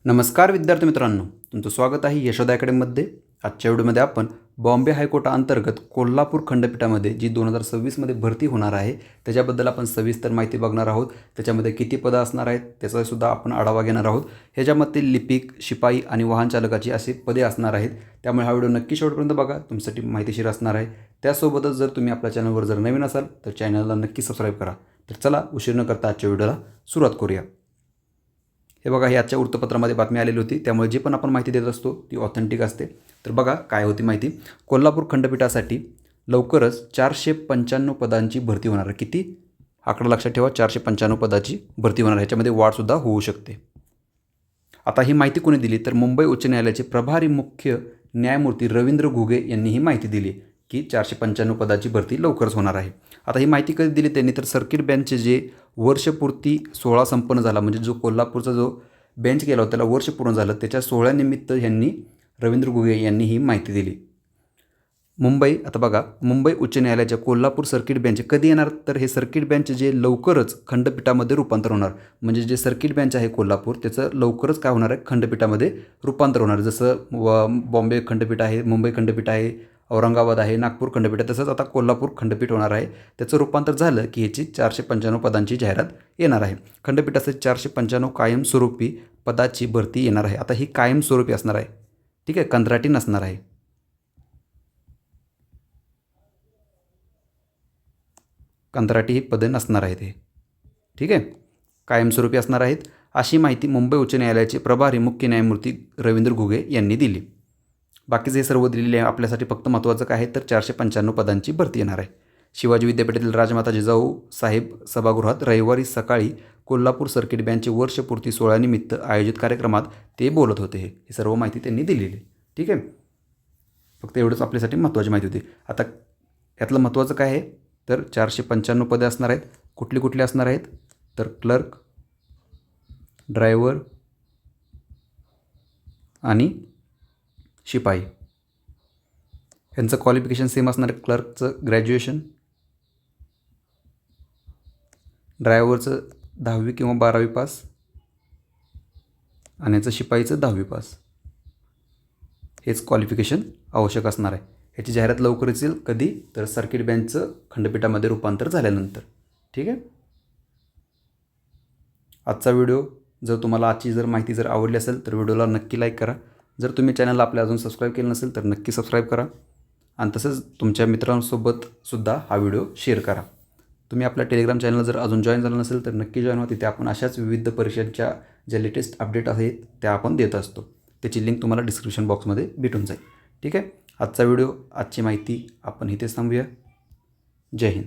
नमस्कार विद्यार्थी मित्रांनो, तुमचं स्वागत आहे यशोदा अकॅडमीमध्ये. आजच्या व्हिडिओमध्ये आपण बॉम्बे हायकोर्टाअंतर्गत कोल्हापूर खंडपीठामध्ये जी 2026मध्ये भरती होणार आहे त्याच्याबद्दल आपण सविस्तर माहिती बघणार आहोत. त्याच्यामध्ये किती पदं असणार आहेत त्याचासुद्धा आपण आढावा घेणार आहोत. ह्याच्यामध्ये लिपिक, शिपाई आणि वाहन चालकाची अशी पदे असणार आहेत. त्यामुळे हा व्हिडिओ नक्की शेवटपर्यंत बघा, तुमच्यासाठी माहितीशीर असणार आहे. त्यासोबतच जर तुम्ही आपल्या चॅनलवर जर नवीन असाल तर चॅनलला नक्की सबस्क्राईब करा. तर चला उशीर न करता आजच्या व्हिडिओला सुरुवात करूया. हे बघा, ही आजच्या वृत्तपत्रामध्ये बातमी आलेली होती, त्यामुळे जी पण आपण माहिती देत असतो ती ऑथेंटिक असते. तर बघा काय होती माहिती. कोल्हापूर खंडपीठासाठी लवकरच 495 पदांची भरती होणार आहे. किती? आकडा लक्षात ठेवा, 495 पदाची भरती होणार आहे. ह्याच्यामध्ये वाढसुद्धा होऊ शकते. आता ही माहिती कोणी दिली तर मुंबई उच्च न्यायालयाचे प्रभारी मुख्य न्यायमूर्ती रवींद्र घुगे यांनी ही माहिती दिली की 495 पदाची भरती लवकरच होणार आहे. आता ही माहिती कधी दिली त्यांनी तर सर्किट बेंचचे जे वर्षपूर्ती सोहळा संपन्न झाला, म्हणजे जो कोल्हापूरचा जो बेंच गेला होता त्याला वर्ष पूर्ण झालं, त्याच्या सोहळ्यानिमित्त यांनी रवींद्र घुगे यांनी ही माहिती दिली. आता बघा, मुंबई उच्च न्यायालयाच्या कोल्हापूर सर्किट बेंच कधी येणार तर हे सर्किट बेंच जे लवकरच खंडपीठामध्ये रूपांतर होणार. म्हणजे जे सर्किट बेंच आहे कोल्हापूर त्याचं लवकरच काय होणार आहे, खंडपीठामध्ये रूपांतर होणार. जसं बॉम्बे खंडपीठ आहे, मुंबई खंडपीठ आहे, औरंगाबाद आहे, नागपूर खंडपीठ आहे, तसंच आता कोल्हापूर खंडपीठ होणार आहे. त्याचं रूपांतर झालं की ह्याची 495 पदांची जाहिरात येणार आहे. खंडपीठासाठी 495 कायमस्वरूपी पदाची भरती येणार आहे. आता ही कायमस्वरूपी असणार आहे, ठीक आहे, कंत्राटी नसणार आहे. कंत्राटी ही पदे नसणार आहेत हे, ठीक आहे, कायमस्वरूपी असणार आहेत, अशी माहिती मुंबई उच्च न्यायालयाचे प्रभारी मुख्य न्यायमूर्ती रवींद्र घुगे यांनी दिली. बाकीचे हे सर्व दिलेले आहे. आपल्यासाठी फक्त महत्त्वाचं काय आहे तर 495 पदांची भरती येणार आहे. शिवाजी विद्यापीठातील राजमाता जिजाऊ साहेब सभागृहात रविवारी सकाळी कोल्हापूर सर्किट बेंचचे वर्षपूर्ती सोहळ्यानिमित्त आयोजित कार्यक्रमात ते बोलत होते. ही सर्व माहिती त्यांनी दिलेली, ठीक आहे. फक्त एवढंच आपल्यासाठी महत्त्वाची माहिती होती. आता यातलं महत्त्वाचं काय आहे तर 495 पदे असणार आहेत. कुठली कुठली असणार आहेत तर क्लर्क, ड्रायव्हर आणि शिपाई. यांचं क्वालिफिकेशन सेम असणार आहे. क्लर्कचं ग्रॅज्युएशन, ड्रायव्हरचं 10वी किंवा 12वी पास आणि याचं शिपाईचं 10वी पास. हेच क्वालिफिकेशन आवश्यक असणार आहे. ह्याची जाहिरात लवकरच येईल. कधी तर सर्किट बेंचचं खंडपीठामध्ये रूपांतर झाल्यानंतर, ठीक आहे. आजचा व्हिडिओ जर तुम्हाला आजची माहिती जर आवडली असेल तर व्हिडिओला नक्की लाईक करा. जर तुम्ही चॅनलला आपल्या अजून सबस्क्राईब केलं नसेल तर नक्की सबस्क्राईब करा आणि तसंच तुमच्या मित्रांसोबतसुद्धा हा व्हिडिओ शेअर करा. तुम्ही आपल्या टेलिग्राम चॅनलला जर अजून जॉईन झालं नसेल तर नक्की जॉईन व्हा. तिथे आपण अशाच विविध परीक्षांच्या ज्या लेटेस्ट अपडेट आहेत त्या आपण देत असतो. त्याची लिंक तुम्हाला डिस्क्रिप्शन बॉक्समध्ये भेटून जाईल, ठीक आहे. आजचा व्हिडिओ, आजची माहिती आपण इथेच थांबूया. जय हिंद.